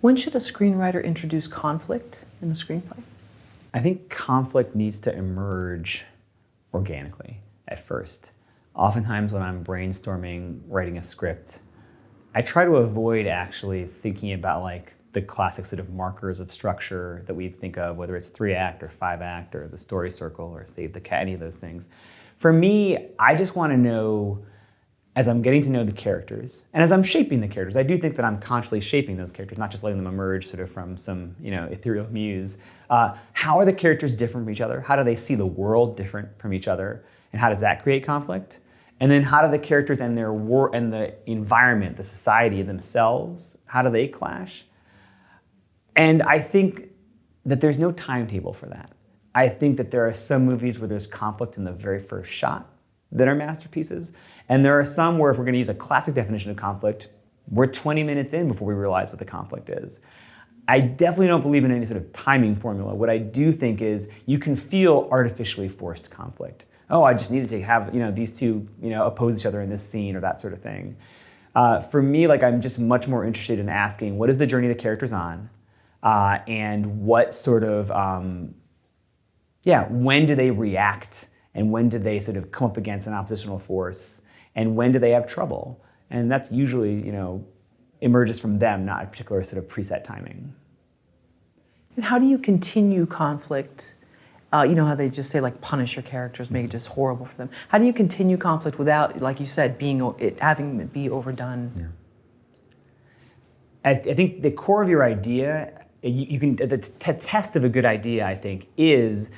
When should a screenwriter introduce conflict in a screenplay? I think conflict needs to emerge organically at first. Oftentimes when I'm brainstorming, writing a script, I try to avoid actually thinking about like the classic sort of markers of structure that we think of, whether it's 3-act or 5-act or the story circle or Save the Cat, any of those things. For me, I just want to know, as I'm getting to know the characters, and as I'm shaping the characters, I do think that I'm consciously shaping those characters, not just letting them emerge sort of from some, ethereal muse. How are the characters different from each other? How do they see the world different from each other? And how does that create conflict? And then how do the characters and their and the environment, the society themselves, how do they clash? And I think that there's no timetable for that. I think that there are some movies where there's conflict in the very first shot that are masterpieces. And there are some where, if we're going to use a classic definition of conflict, we're 20 minutes in before we realize what the conflict is. I definitely don't believe in any sort of timing formula. What I do think is you can feel artificially forced conflict. Oh, I just needed to have these two oppose each other in this scene or that sort of thing. For me, I'm just much more interested in asking, what is the journey the character's on? And what sort of, when do they react? And when do they sort of come up against an oppositional force? And when do they have trouble? And that's usually, emerges from them, not a particular sort of preset timing. And how do you continue conflict? You know how they just say punish your characters, make it just horrible for them. How do you continue conflict without, like you said, having it be overdone? Yeah. I think the core of your idea, the test of a good idea, I think, is,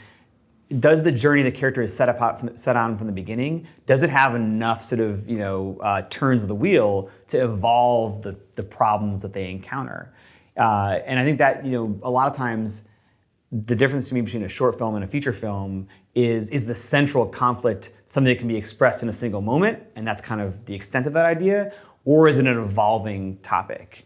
does the journey the character is set on from the beginning, does it have enough sort of turns of the wheel to evolve the problems that they encounter? And I think that a lot of times the difference to me between a short film and a feature film is the central conflict something that can be expressed in a single moment, and that's kind of the extent of that idea, or is it an evolving topic?